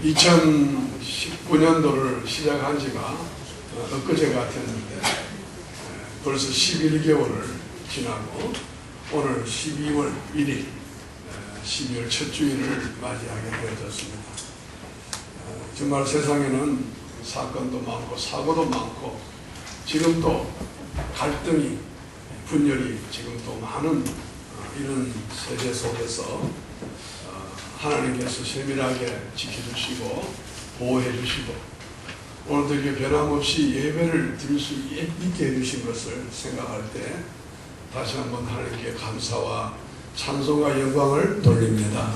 2019년도를 시작한 지가 엊그제가 됐는데 벌써 11개월을 지나고 오늘 12월 1일 12월 첫 주일을 맞이하게 되어졌습니다. 정말 세상에는 사건도 많고 사고도 많고 지금도 갈등이 분열이 지금도 많은 이런 세계 속에서 하나님께서 세밀하게 지켜주시고 보호해 주시고 오늘도 이렇게 변함없이 예배를 드릴 수 있게 해주신 것을 생각할 때 다시 한번 하나님께 감사와 찬송과 영광을 돌립니다.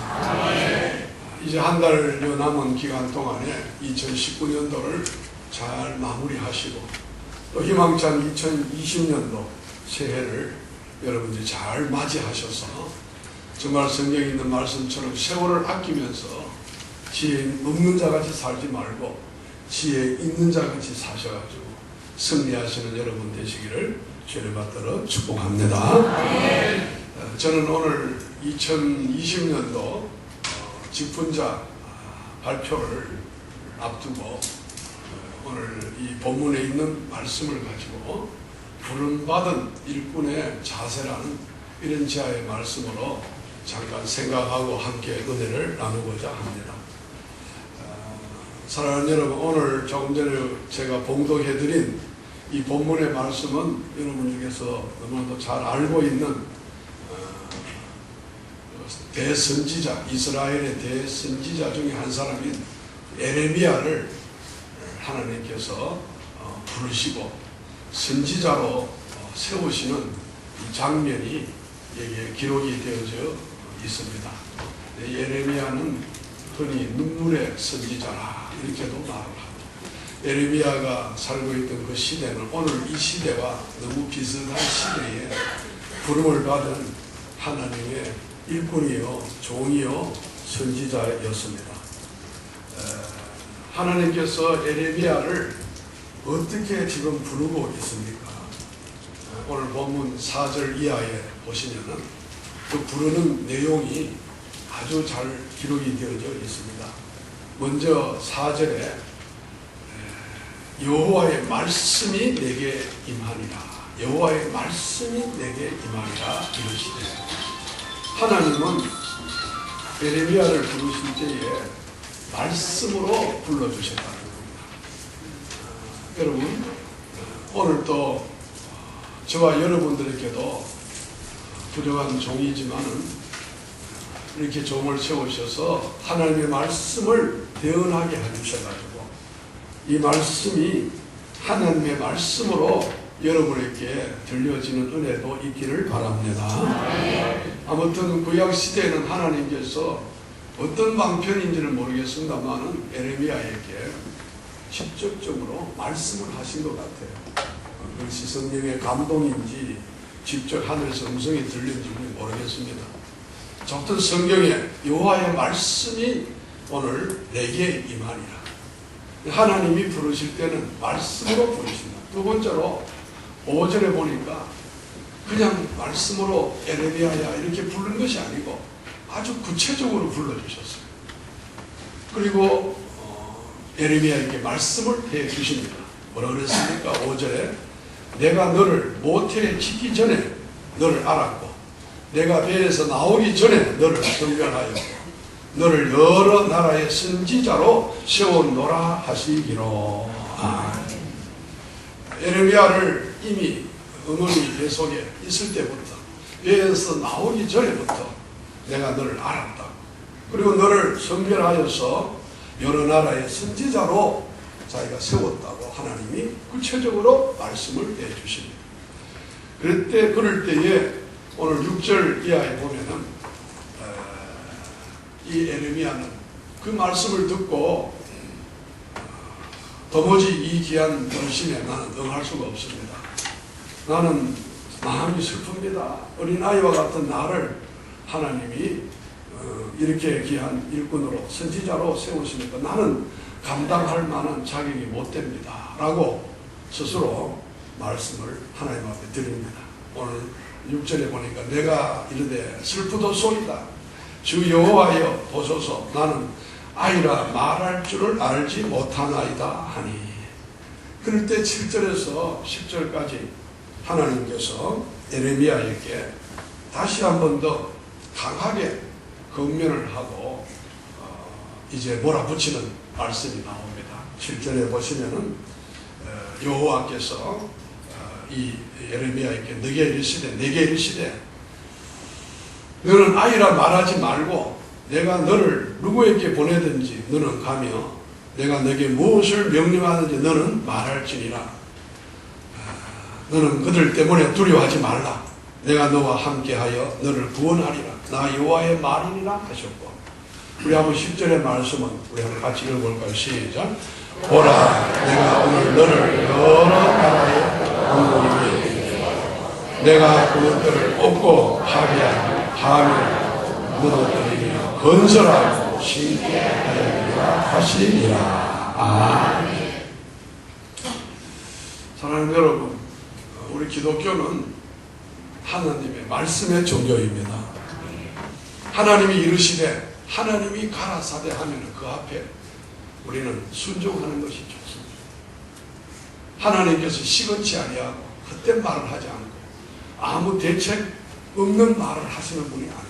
이제 한 달여 남은 기간 동안에 2019년도를 잘 마무리하시고 또 희망찬 2020년도 새해를 여러분들이 잘 맞이하셔서 정말 성경에 있는 말씀처럼 세월을 아끼면서 지혜 없는 자같이 살지 말고 지혜 있는 자같이 사셔가지고 승리하시는 여러분 되시기를 주를 받들어 축복합니다. 저는 오늘 2020년도 직분자 발표를 앞두고 오늘 이 본문에 있는 말씀을 가지고 부름받은 일꾼의 자세라는 이런 지하의 말씀으로 잠깐 생각하고 함께 은혜를 나누고자 합니다. 사랑하는 여러분, 오늘 조금 전에 제가 봉독해드린 이 본문의 말씀은 여러분 중에서 너무나도 잘 알고 있는 대선지자, 이스라엘의 대선지자 중에 한 사람인 에레미야를 하나님께서 부르시고 선지자로 세우시는 이 장면이 여기에 기록이 되어져 있습니다. 에레미야는 흔히 눈물의 선지자라 이렇게도 말을 하고 에레미야가 살고 있던 그 시대는 오늘 이 시대와 너무 비슷한 시대에 부름을 받은 하나님의 일꾼이요 종이요 선지자였습니다. 하나님께서 에레미야를 어떻게 지금 부르고 있습니까? 오늘 본문 4절 이하에 보시면은 그 부르는 내용이 아주 잘 기록이 되어져 있습니다. 먼저 4절에 여호와의 말씀이 내게 임하니라. 여호와의 말씀이 내게 임하니라 이러시되 하나님은 에레미야를 부르실 때에 말씀으로 불러주셨다는 겁니다. 여러분 오늘 또 저와 여러분들에게도 부족한 종이지만은 이렇게 종을 세우셔서 하나님의 말씀을 대언하게 해주셔가지고 이 말씀이 하나님의 말씀으로 여러분에게 들려지는 은혜도 있기를 바랍니다. 아무튼 구약시대에는 하나님께서 어떤 방편인지는 모르겠습니다만 에레미야에게 직접적으로 말씀을 하신 것 같아요. 그것이 성령의 감동인지 직접 하늘에서 음성이 들린지 모르겠습니다. 어떤 성경에 여호와의 말씀이 오늘 내게 임하니라. 하나님이 부르실 때는 말씀으로 부르신다. 두 번째로 5절에 보니까 그냥 말씀으로 에레미야야 이렇게 부른 것이 아니고 아주 구체적으로 불러주셨어요. 그리고 에레미야에게 말씀을 해주십니다. 뭐라 그랬습니까? 5절에 내가 너를 모태에 짓기 전에 너를 알았고 내가 배에서 나오기 전에 너를 선별하여 너를 여러 나라의 선지자로 세워놓으라 하시기로. 에레미야를 이미 어머니 배 속에 있을 때부터 배에서 나오기 전에부터 내가 너를 알았다. 그리고 너를 선별하여서 여러 나라의 선지자로 자기가 세웠다고 하나님이 구체적으로 말씀을 해주십니다. 그럴 때에 오늘 6절 이하에 보면은 이 에레미야는 그 말씀을 듣고 도무지 이 귀한 부르심에 나는 응할 수가 없습니다. 나는 마음이 슬픕니다. 어린아이와 같은 나를 하나님이 이렇게 귀한 일꾼으로 선지자로 세우시니까 나는 감당할 만한 자격이 못 됩니다 라고 스스로 말씀을 하나님 앞에 드립니다. 오늘 6절에 보니까 내가 이르되 슬프도소이다 주 여호와여 보소서 나는 아이라 말할 줄을 알지 못하나이다 하니. 그럴 때 7절에서 10절까지 하나님께서 에레미야에게 다시 한 번 더 강하게 권면을 하고 이제 몰아붙이는 말씀이 나옵니다. 7절에 보시면은 여호와께서 이 에레미야에게 내게 이르시되 너는 아이라 말하지 말고 내가 너를 누구에게 보내든지 너는 가며 내가 너에게 무엇을 명령하든지 너는 말할지니라. 너는 그들 때문에 두려워하지 말라. 내가 너와 함께하여 너를 구원하리라. 나 여호와의 말이니라 하셨고, 우리 한번 10절의 말씀은 우리 한번 같이 읽어볼까요? 시작. 보라, 내가 오늘 너를 여러 나라의 왕국에 내가 그것들을 얻고 파멸 무너뜨리며 건설하고 신께 하리라 하시니라. 아멘. 사랑하는 여러분, 우리 기독교는 하나님의 말씀의 종교입니다. 하나님이 이르시되 하나님이 가라사대 하면 그 앞에 우리는 순종하는 것이 좋습니다. 하나님께서 시건치 아니하고 헛된 말을 하지 않고 아무 대책 없는 말을 하시는 분이 아닙니다.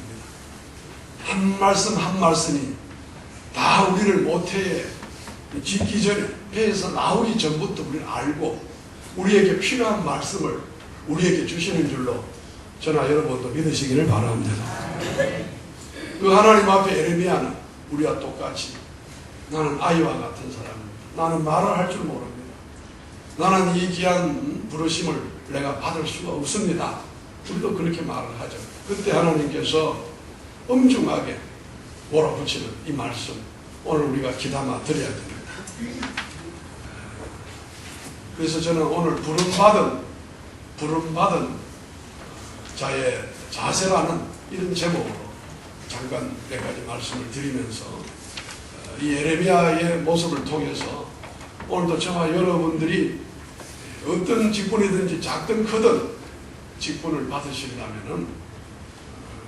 한 말씀 한 말씀이 다 우리를 모태에 짓기 전에 배에서 나오기 전부터 우리는 알고 우리에게 필요한 말씀을 우리에게 주시는 줄로 저나 여러분도 믿으시기를 바랍니다. 그 하나님 앞에 에레미야는 우리와 똑같이 나는 아이와 같은 사람입니다. 나는 말을 할 줄 모릅니다. 나는 이 귀한 부르심을 내가 받을 수가 없습니다. 우리도 그렇게 말을 하죠. 그때 하나님께서 엄중하게 몰아붙이는 이 말씀, 오늘 우리가 귀담아 드려야 됩니다. 그래서 저는 오늘 부름받은 자의 자세라는 이런 제목으로 잠깐 몇 가지 말씀을 드리면서 이 에레미야의 모습을 통해서 오늘도 저와 여러분들이 어떤 직분이든지 작든 크든 직분을 받으시려면은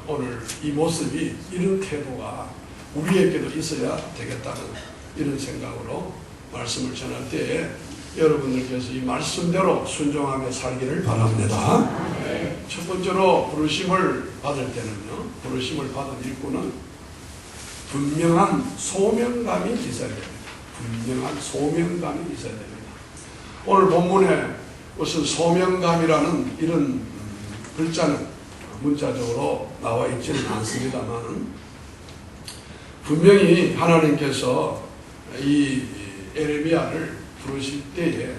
오늘 이 모습이, 이런 태도가 우리에게도 있어야 되겠다는 이런 생각으로 말씀을 전할 때에 여러분들께서 이 말씀대로 순종하며 살기를 바랍니다. 첫 번째로 부르심을 받을 때는요, 부르심을 받은 일꾼은 분명한 소명감이 있어야 됩니다. 분명한 소명감이 있어야 됩니다. 오늘 본문에 무슨 소명감이라는 이런 글자는 문자적으로 나와 있지는 않습니다만 분명히 하나님께서 이 에레미야를 부르실 때에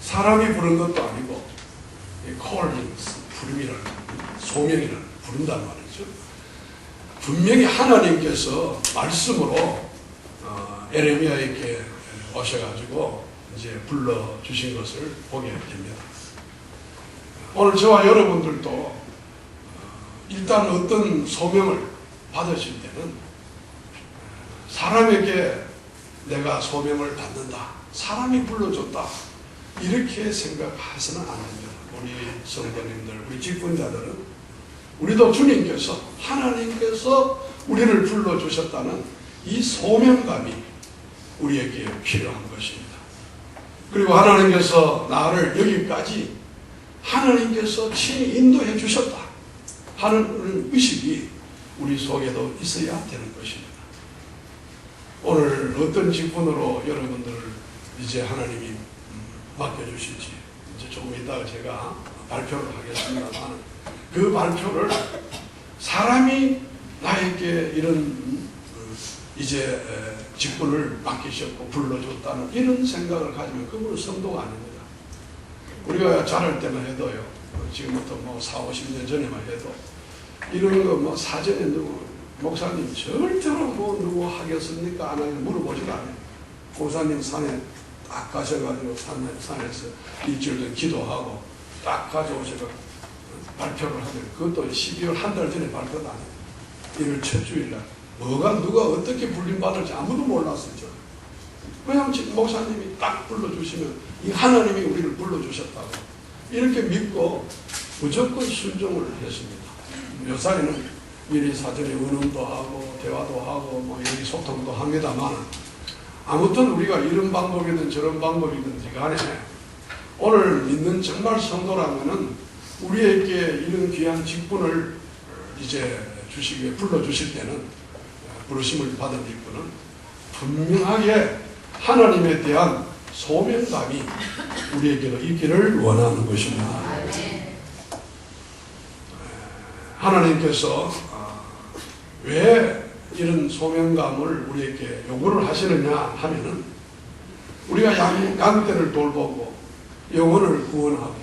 사람이 부른 것도 아니고 callings, 부름이라는, 소명이라는, 부른다는 말이죠. 분명히 하나님께서 말씀으로 에레미야에게 오셔가지고 이제 불러주신 것을 보게 됩니다. 오늘 저와 여러분들도 일단 어떤 소명을 받으실 때는 사람에게 내가 소명을 받는다, 사람이 불러줬다, 이렇게 생각해서는 안 됩니다. 우리 성도님들, 우리 직분자들은 우리도 주님께서, 하나님께서 우리를 불러주셨다는 이 소명감이 우리에게 필요한 것입니다. 그리고 하나님께서 나를 여기까지 하나님께서 친히 인도해 주셨다 하는 의식이 우리 속에도 있어야 되는 것입니다. 오늘 어떤 직분으로 여러분들을 이제 하나님이 맡겨주실지 이제 조금 이따가 제가 발표를 하겠습니다만, 그 발표를 사람이 나에게 이런 이제 직분을 맡기셨고 불러줬다는 이런 생각을 가지면 그분은 성도가 아닙니다. 우리가 자랄 때만 해도요, 지금부터 뭐 40-50년 전에만 해도 이런 거 뭐 사전에 누구 목사님 절대로 뭐 누구 하겠습니까? 안 하겠습니까? 물어보지도 않아요. 고사님 산에 딱 가셔가지고 산에서 일주일 기도하고 딱 가져오셔서 발표를 하면 그것도 12월 한 달 전에 발표도 안 해요. 1월 첫 주일날 누가 어떻게 불림받을지 아무도 몰랐었죠. 그냥 목사님이 딱 불러주시면 이 하나님이 우리를 불러주셨다고 이렇게 믿고 무조건 순종을 했습니다. 요사이는 미리 사전에 의논도 하고 대화도 하고 뭐 여기 소통도 합니다만, 아무튼 우리가 이런 방법이든 저런 방법이든지 간에 오늘 믿는 정말 성도라면은 우리에게 이런 귀한 직분을 이제 주시기 위해 불러주실 때는, 부르심을 받은 일꾼은 분명하게 하나님에 대한 소명감이 우리에게도 있기를 원하는 것입니다. 하나님께서 왜 이런 소명감을 우리에게 요구를 하시느냐 하면은, 우리가 양떼를 돌보고 영혼을 구원하고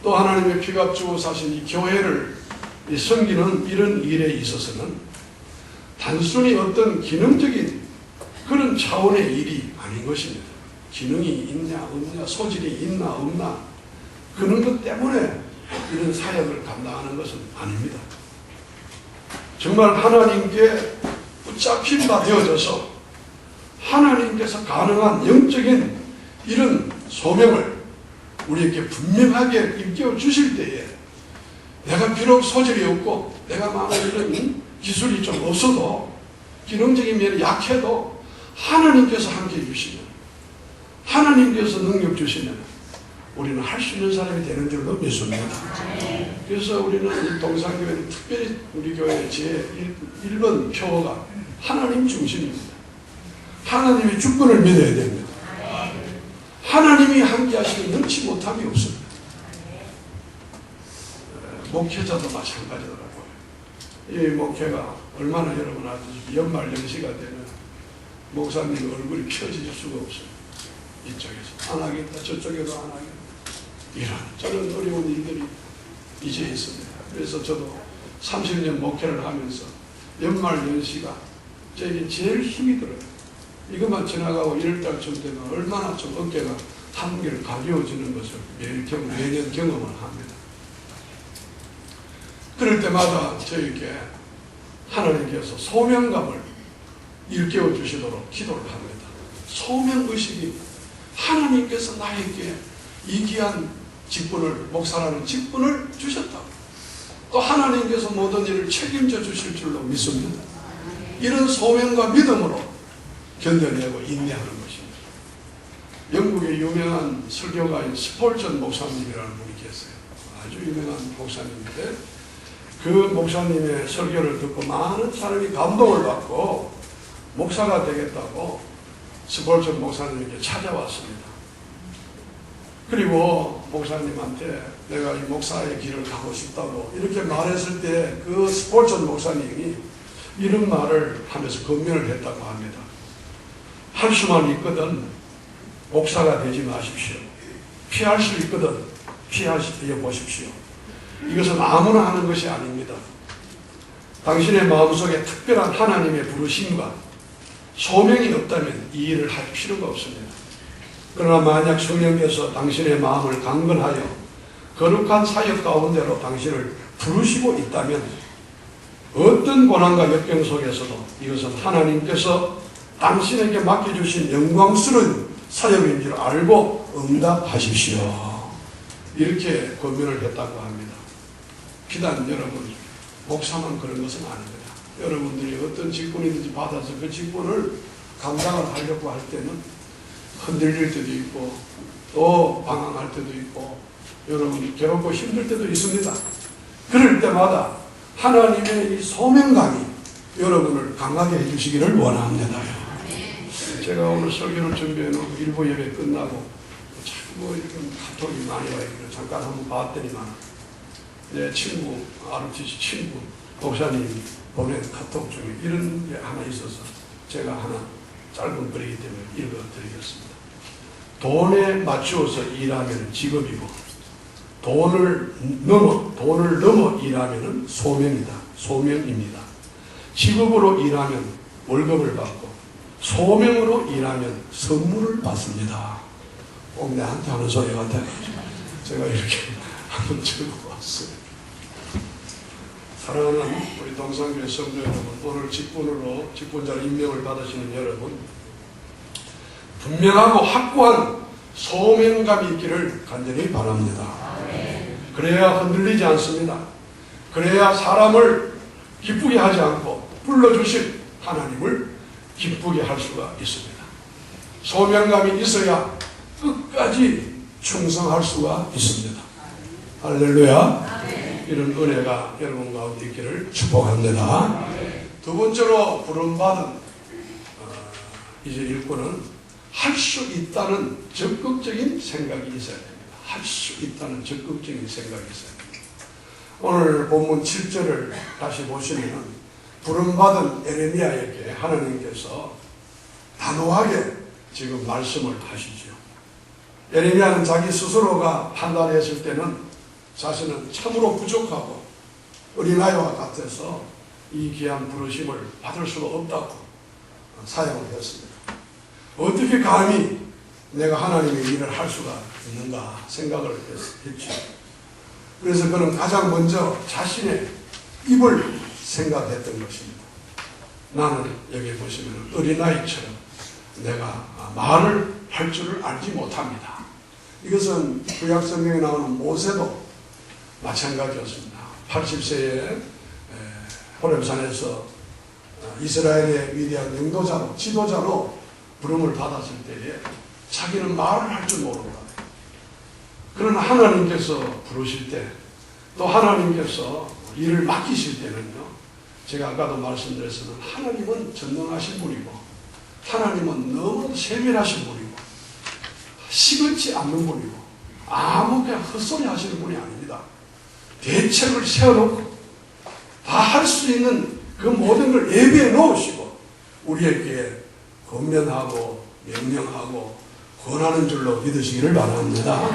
또 하나님의 피가 주어 사신 이 교회를 섬기는 이런 일에 있어서는 단순히 어떤 기능적인 그런 차원의 일이 아닌 것입니다. 기능이 있냐 없냐, 소질이 있나 없나, 그런 것 때문에 이런 사역을 감당하는 것은 아닙니다. 정말 하나님께 붙잡힌 바 되어져서 하나님께서 가능한 영적인 이런 소명을 우리에게 분명하게 일깨워 주실 때에, 내가 비록 소질이 없고 내가 막 이런 기술이 좀 없어도, 기능적인 면이 약해도 하나님께서 함께 해주시면, 하나님께서 능력 주시면 우리는 할 수 있는 사람이 되는 줄로 믿습니다. 그래서 우리는 이 동산교회는 특별히 우리 교회의 제1번 표어가 하나님 중심입니다. 하나님의 주권을 믿어야 됩니다. 하나님이 함께 하시면 능치 못함이 없습니다. 목회자도 마찬가지더라고요. 이 목회가 얼마나 여러분 아시다시피 연말 연시가 되면 목사님 얼굴이 펴질 수가 없어요. 이쪽에서 안 하겠다, 저쪽에도 안 하겠다, 이런 어려운 일들이 이제 있습니다. 그래서 저도 30년 목회를 하면서 연말 연시가 저에게 제일 힘이 들어요. 이것만 지나가고 1월달쯤 되면 얼마나 좀 어깨가 한결 가벼워지는 것을 매년 경험을 합니다. 그럴 때마다 저에게 하나님께서 소명감을 일깨워 주시도록 기도를 합니다. 소명의식이, 하나님께서 나에게 이 귀한 직분을, 목사라는 직분을 주셨다. 또 하나님께서 모든 일을 책임져 주실 줄로 믿습니다. 이런 소명과 믿음으로 견뎌내고 인내하는 것입니다. 영국의 유명한 설교가인 스폴전 목사님이라는 분이 계세요. 아주 유명한 목사님인데, 그 목사님의 설교를 듣고 많은 사람이 감동을 받고 목사가 되겠다고 스폴전 목사님에게 찾아왔습니다. 그리고 목사님한테 내가 이 목사의 길을 가고 싶다고 이렇게 말했을 때, 그 스폴전 목사님이 이런 말을 하면서 건면을 했다고 합니다. 할 수만 있거든 목사가 되지 마십시오. 피할 수 있거든 피하시어 보십시오. 이것은 아무나 하는 것이 아닙니다. 당신의 마음속에 특별한 하나님의 부르심과 소명이 없다면 이 일을 할 필요가 없습니다. 그러나 만약 성령께서 당신의 마음을 강건하여 거룩한 사역 가운데로 당신을 부르시고 있다면, 어떤 고난과 역경 속에서도 이것은 하나님께서 당신에게 맡겨주신 영광스러운 사역인 줄 알고 응답하십시오. 이렇게 권면을 했다고 합니다. 비단 여러분 목사만 그런 것은 아닙니다. 여러분들이 어떤 직분이든지 받아서 그 직분을 감당을 하려고 할 때는 흔들릴 때도 있고 또 방황할 때도 있고 여러분 괴롭고 힘들 때도 있습니다. 그럴 때마다 하나님의 이 소명감이 여러분을 강하게 해주시기를 원합니다. 제가 오늘 설교를 준비해 놓고 일부 예배 끝나고 자꾸 이렇게 카톡이 많이 와요. 잠깐 한번 봤더니만 내 친구, RTC 친구 목사님이 보낸 카톡 중에 이런 게 하나 있어서 제가 하나 짧은 글이기 때문에 읽어드리겠습니다. 돈에 맞추어서 일하면 직업이고 돈을 넘어 일하면 소명이다. 소명입니다. 직업으로 일하면 월급을 받고 소명으로 일하면 선물을 받습니다. 꼭 내한테 하는 소리 같아요. 제가 이렇게 한번 적어왔어요. 사랑하는 우리 동산교회 성도 여러분, 오늘 직분자로 임명을 받으시는 여러분, 분명하고 확고한 소명감이 있기를 간절히 바랍니다. 그래야 흔들리지 않습니다. 그래야 사람을 기쁘게 하지 않고 불러주신 하나님을 기쁘게 할 수가 있습니다. 소명감이 있어야 끝까지 충성할 수가 있습니다. 할렐루야. 이런 은혜가 여러분 가운데 있기를 축복합니다. 두 번째로 부름받은 이제 일꾼은 할 수 있다는 적극적인 생각이 있어야 됩니다. 할 수 있다는 적극적인 생각이 있어야 됩니다. 오늘 본문 7절을 다시 보시면 부름받은 에레미야에게 하나님께서 단호하게 지금 말씀을 하시죠. 에레미야는 자기 스스로가 판단했을 때는 자신은 참으로 부족하고 어린아이와 같아서 이 귀한 부르심을 받을 수가 없다고 사용을 했습니다. 어떻게 감히 내가 하나님의 일을 할 수가 있는가 생각을 했죠. 그래서 그는 가장 먼저 자신의 입을 생각했던 것입니다. 나는 여기 보시면 어린아이처럼 내가 말을 할 줄을 알지 못합니다. 이것은 구약성경에 나오는 모세도 마찬가지였습니다. 80세에 호렙산에서 이스라엘의 위대한領導자로 지도자로 부름을 받았을 때에 자기는 말을 할 줄 모른다. 그러나 하나님께서 부르실 때 또 하나님께서 일을 맡기실 때는요, 제가 아까도 말씀드렸지만 하나님은 전능하신 분이고 하나님은 너무 세밀하신 분이고 시그지 않는 분이고 아무 그냥 헛소리 하시는 분이 아닙니다. 대책을 세워놓고 다 할 수 있는 그 모든 걸 예비해 놓으시고 우리에게 권면하고 명령하고 권하는 줄로 믿으시기를 바랍니다.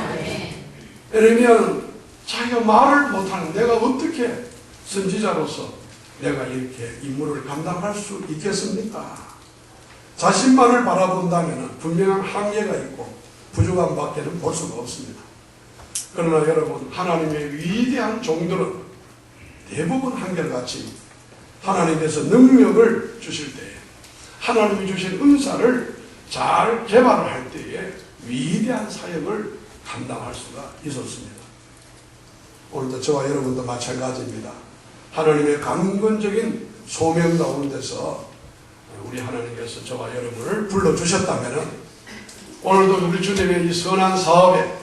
에레미야는 자기가 말을 못하는 내가 어떻게 선지자로서 내가 이렇게 임무를 감당할 수 있겠습니까? 자신만을 바라본다면 분명한 한계가 있고 부족한 밖에는 볼 수가 없습니다. 그러나 여러분, 하나님의 위대한 종들은 대부분 한결같이 하나님께서 능력을 주실 때에 하나님이 주신 은사를 잘 개발을 할 때에 위대한 사역을 감당할 수가 있었습니다. 오늘도 저와 여러분도 마찬가지입니다. 하나님의 강건적인 소명 가운데서 우리 하나님께서 저와 여러분을 불러주셨다면 오늘도 우리 주님의 이 선한 사업에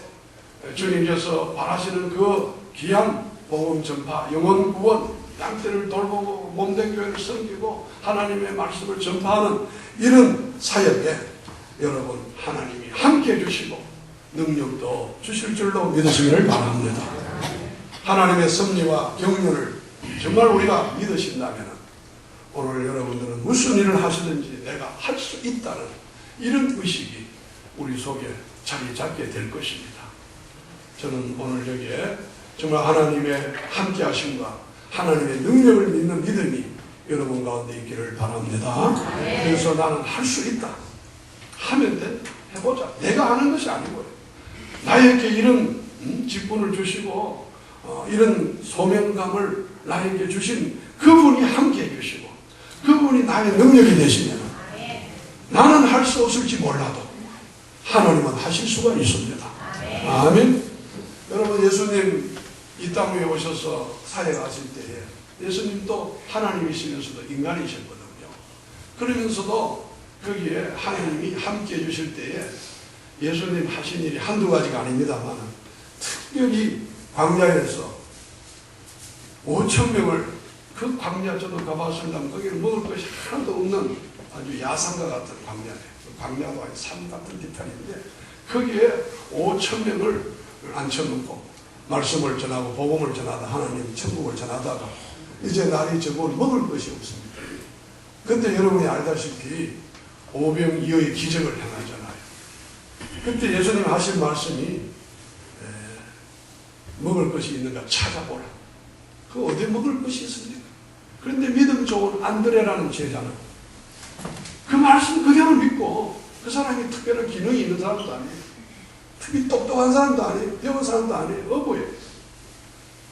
주님께서 바라시는 그 귀한 복음 전파, 영혼 구원, 양떼를 돌보고 몸된 교회를 섬기고 하나님의 말씀을 전파하는 이런 사역에 여러분 하나님이 함께 해주시고 능력도 주실 줄로 믿으시기를 바랍니다. 하나님의 섭리와 경륜을 정말 우리가 믿으신다면 오늘 여러분들은 무슨 일을 하시든지 내가 할 수 있다는 이런 의식이 우리 속에 자리 잡게 될 것입니다. 저는 오늘 여기에 정말 하나님의 함께 하심과 하나님의 능력을 믿는 믿음이 여러분 가운데 있기를 바랍니다. 그래서 나는 할 수 있다. 하면 돼. 해보자. 내가 하는 것이 아니고요. 나에게 이런 직분을 주시고 이런 소명감을 나에게 주신 그분이 함께 해주시고 그분이 나의 능력이 되시면 나는 할 수 없을지 몰라도 하나님은 하실 수가 있습니다. 아멘. 여러분, 예수님 이 땅 위에 오셔서 사역하실 때에 예수님도 하나님이시면서도 인간이셨거든요. 그러면서도 거기에 하나님이 함께 해주실 때에 예수님 하신 일이 한두 가지가 아닙니다만 특별히 광야에서 5,000명을 그 광야 저도 가봤습니다. 거기는 먹을 것이 하나도 없는 아주 야산과 같은 광야에 광야도 아닌 산 같은 디탈인데 거기에 5,000명을 앉혀놓고 말씀을 전하고 복음을 전하다 하나님 천국을 전하다가 이제 날이 저고 먹을 것이 없습니다. 그때 여러분이 알다시피 오병이어의 기적을 행하잖아요. 그때 예수님 하신 말씀이 먹을 것이 있는가 찾아보라. 그 어디에 먹을 것이 있습니까? 그런데 믿음 좋은 안드레라는 제자는 그 말씀 그대로 믿고 그 사람이 특별한 기능이 있는 사람도 아니에요. 특히 똑똑한 사람도 아니에요. 배운 사람도 아니에요. 어부예요.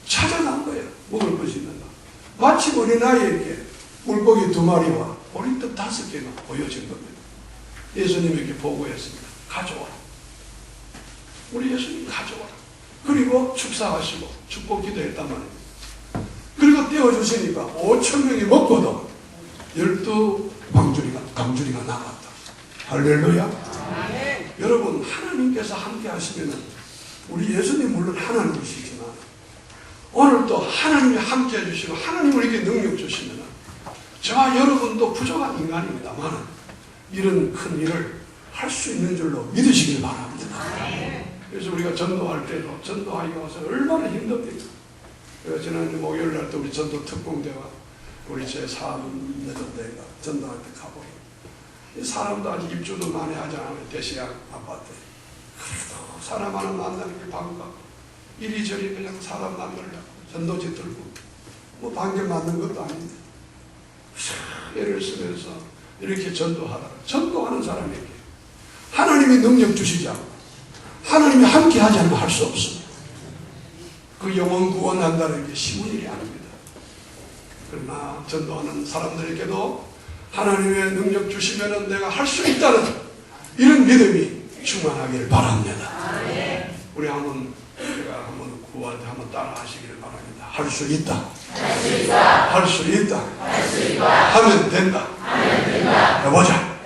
찾아간 거예요. 먹을 것이 있는가. 마치 어린아이에게 물고기 2마리와 보리떡 5개가 보여진 겁니다. 예수님에게 보고했습니다. 가져와라. 우리 예수님 가져와라. 그리고 축사하시고 축복 기도했단 말입니다. 그리고 깨워주시니까 5천 명이 먹고도 12 강주리가 나갔다. 할렐루야. 여러분, 하나님께서 함께 하시면 우리 예수님 물론 하나님이시지만 오늘도 하나님이 함께 해주시고 하나님 우리에게 능력 주시면 저와 여러분도 부족한 인간입니다만 이런 큰 일을 할 수 있는 줄로 믿으시길 바랍니다. 그래서 우리가 전도할 때도 전도하기가 와서 얼마나 힘듭니까? 그래서 지난 목요일 날 또 우리 전도 특공대와 우리 제 사업내던대가 전도할 때 가보니 사람도 아직 입주도 많이 하지 않아요. 대시양 아파트에. 그래도 사람 하나 만나는 게 반갑고 이리저리 그냥 사람 만나려고 전도지 들고 뭐 반경 맞는 것도 아닌데 애를 쓰면서 이렇게 전도하다가 전도하는 사람에게 하나님이 능력 주시지 않고 하나님이 함께 하지 않으면 할 수 없습니다. 그 영혼 구원한다는 게 쉬운 일이 아닙니다. 그러나 전도하는 사람들에게도 하나님의 능력 주시면 내가 할 수 있다는 이런 믿음이 충만하기를 바랍니다. 우리 제가 한번 구할 때 한번 따라 하시기를 바랍니다. 할 수 있다. 할 수 있다. 하면 된다. 해보자.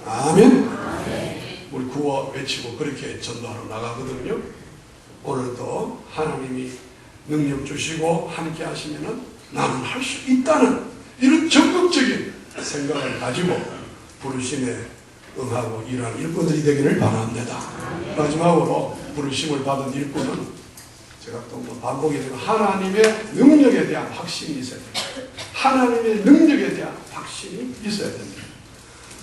아멘. 우리 구호 외치고 그렇게 전도하러 나가거든요. 오늘도 하나님이 능력 주시고 함께 하시면 나는 할 수 있다는 이런 적극적인 생각을 가지고 부르심에 응하고 일하는 일꾼들이 되기를 바랍니다. 마지막으로 부르심을 받은 일꾼은 제가 또 뭐 반복이 되면 하나님의 능력에 대한 확신이 있어야 됩니다. 하나님의 능력에 대한 확신이 있어야 됩니다.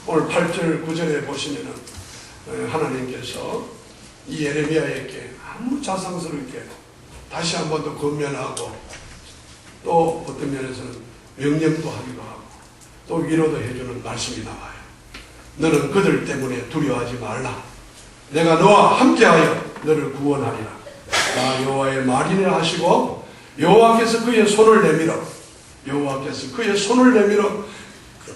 오늘 8절 9절에 보시면은 하나님께서 이 예레미야에게 아무 자상스럽게 다시 한 번 더 권면하고 또 어떤 면에서는 명령도 하기도 하고 또 위로도 해주는 말씀이 나와요. 너는 그들 때문에 두려워하지 말라. 내가 너와 함께하여 너를 구원하리라. 나 여호와의 말이라 하시고 여호와께서 그의 손을 내밀어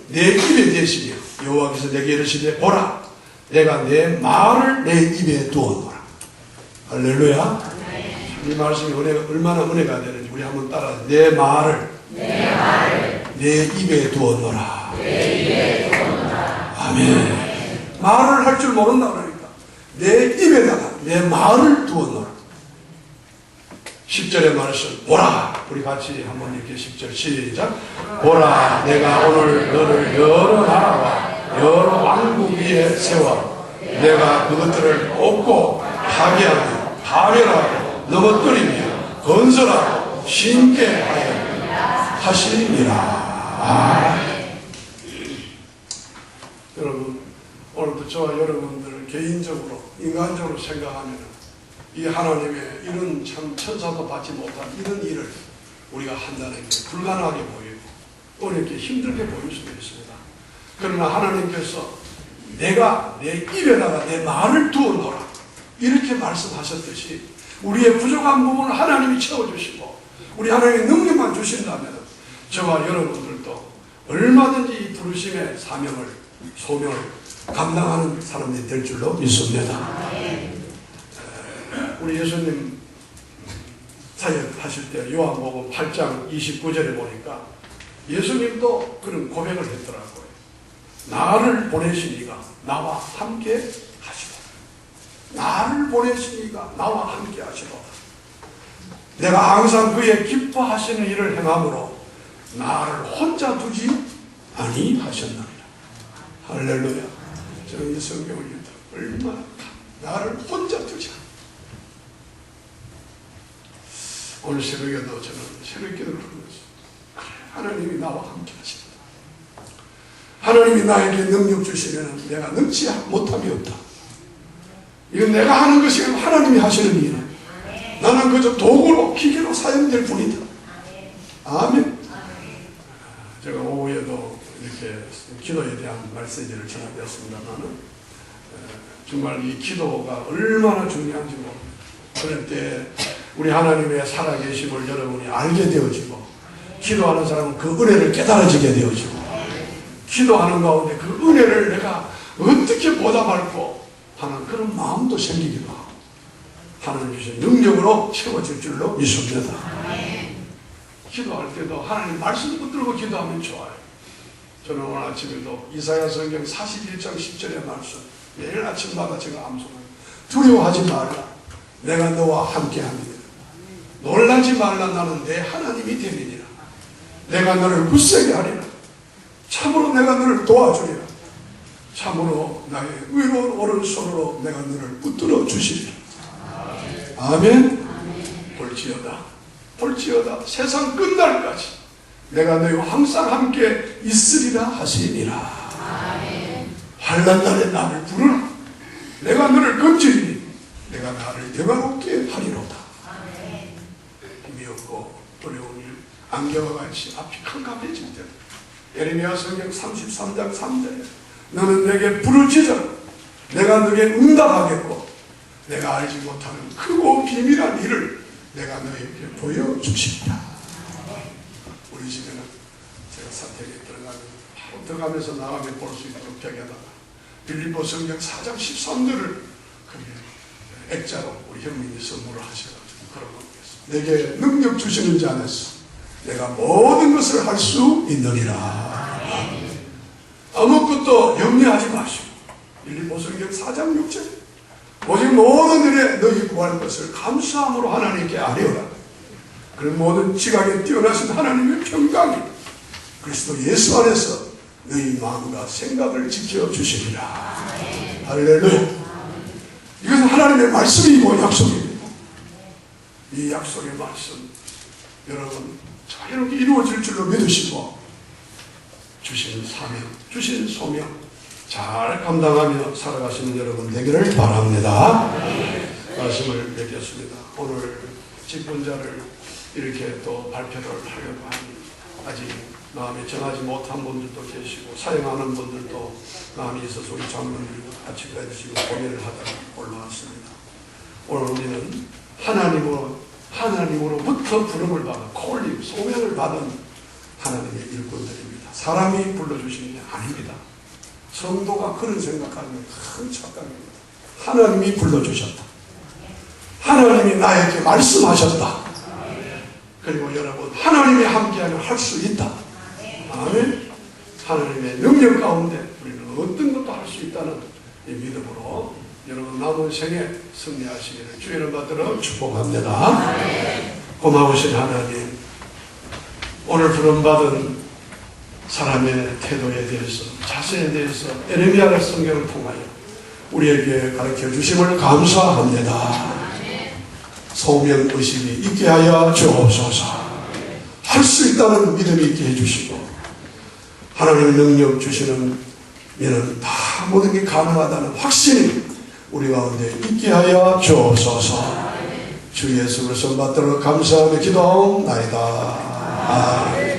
내 입에 대시며 여호와께서 내게 이르시되 보라 내가 내 말을 내 입에 두었노라. 할렐루야. 이 말씀이 얼마나 은혜가 되는지 우리 한번 따라 내 말을 내 입에 두었노라. 아멘. 말을 할 줄 모른다 그러니까 내 입에다가 내 말을 두었노라. 10절의 말씀 보라. 우리 같이 한번 이렇게 10절 시작. 보라 내가 오늘 너를 여러 나라와 여러 왕국 위에 세워 내가 그것들을 얻고 파괴하고 파멸하고 넘어뜨리며 건설하고 심게 하시니라. 여러분 오늘도 저와 여러분들 개인적으로 인간적으로 생각하면 이 하나님의 이런 참 천사도 받지 못한 이런 일을 우리가 한다는 게 불가능하게 보이고 또 이렇게 힘들게 보일 수도 있습니다. 그러나 하나님께서 내가 내 입에다가 내 말을 두어놓으라 이렇게 말씀하셨듯이 우리의 부족한 부분을 하나님이 채워주시고 우리 하나님의 능력만 주신다면 저와 여러분들도 얼마든지 이 부르심의 사명을 소명을 감당하는 사람들이 될 줄로 믿습니다. 우리 예수님 사역하실 때 요한복음 8장 29절에 보니까 예수님도 그런 고백을 했더라고요. 나를 보내시니가 나와 함께 하시도다. 나를 보내시니가 나와 함께 하시도다. 내가 항상 그의 기뻐하시는 일을 행함으로 나를 혼자 두지 아니하셨느니라. 할렐루야. 저는 이 성경을 읽다 얼마나 나를 혼자 두지 않아. 오늘 새벽에도 저는 새벽 기도를 하면서 하나님이 나와 함께 하신다. 하나님이 나에게 능력 주시면 내가 능치 못함이 없다. 이건 내가 하는 것이 아니라 하나님이 하시는 일이야. 나는 그저 도구로 기계로 사용될 뿐이다. 아멘. 제가 오후에도 이렇게 기도에 대한 메시지를 전하였습니다만 정말 이 기도가 얼마나 중요한지 모릅니다. 그럴 때 우리 하나님의 살아계심을 여러분이 알게 되어지고 기도하는 사람은 그 은혜를 깨달아지게 되어지고 기도하는 가운데 그 은혜를 내가 어떻게 보답할고 하는 그런 마음도 생기기도 하고 하나님 주신 능력으로 채워질 줄로 믿습니다. 기도할 때도 하나님 말씀 붙들고 기도하면 좋아요. 저는 오늘 아침에도 이사야 성경 41장 10절의 말씀 매일 아침마다 제가 암송합니다. 두려워하지 말라. 내가 너와 함께합니다. 놀라지 말라. 나는 내 하나님이 되리니라. 내가 너를 굳세게 하리라. 참으로 내가 너를 도와주리라. 참으로 나의 의로운 오른손으로 내가 너를 붙들어 주시리라. 아멘. 볼지어다 볼지어다 세상 끝날까지 내가 너희와 항상 함께 있으리라 하시니라. 환난 날에 나를 부르라. 내가 너를 건지리니 내가 나를 영화롭게 하리로다. 힘이 없고 어려운 일 안개와 같이 앞이 캄캄해질 때 예레미야 성경 33장 3절에 너는 내게 부르짖어라. 내가 너에게 응답하겠고 내가 알지 못하는 크고 비밀한 일을 내가 너에게 보여주시리라. 우리 집에는 제가 사택에 들어가면 바로 들어가면서 나가며 볼 수 있도록 벽에다가 빌립보 성경 4장 13절을 액자로 우리 형님이 선물을 하셔가지고 그런 겁니다. 내게 능력 주시는 자 안에서 내가 모든 것을 할 수 있느니라. 아무것도 염려하지 마시고 빌립보 성경 4장 6절 오직 모든 일에 너희 구할 것을 감사함으로 하나님께 아뢰어라. 그런 모든 지각에 뛰어나신 하나님의 평강이 그리스도 예수 안에서 너희 마음과 생각을 지켜주시리라. 할렐루야. 이것은 하나님의 말씀이고 약속입니다. 이 약속의 말씀 여러분 자유롭게 이루어질 줄로 믿으시고 주신 사명, 주신 소명 잘 감당하며 살아가시는 여러분 되기를 바랍니다. 말씀을 맺겠습니다. 오늘 직분자를 이렇게 또 발표를 하려고 합니다. 아직 마음에 정하지 못한 분들도 계시고 사용하는 분들도 마음이 있어서 우리 장로님과 같이 해주시고 고민을 하다가 올라왔습니다. 오늘 우리는 하나님으로부터 부름을 받은 콜링, 소명을 받은 하나님의 일꾼들입니다. 사람이 불러주시는 게 아닙니다. 성도가 그런 생각하면 큰 착각입니다. 하나님이 불러주셨다. 하나님이 나에게 말씀하셨다. 그리고 여러분 하나님이 함께하면 할 수 있다. 아멘. 하나님의 능력 가운데 우리는 어떤 것도 할 수 있다는 이 믿음으로 여러분 남은 생에 승리하시기를 주의 이름 받들어 축복합니다. 고마우신 하나님, 오늘 부름받은 사람의 태도에 대해서, 자세에 대해서 예레미야 성경을 통하여 우리에게 가르쳐 주심을 감사합니다. 소명 의식이 있게 하여 주옵소서. 할 수 있다는 믿음이 있게 해주시고 하나님의 능력 주시는 이는 다 모든 게 가능하다는 확신이 우리 가운데 있게 하여 주옵소서. 주 예수 그리스도 받들어 감사하며 기도하옵나이다. 아멘.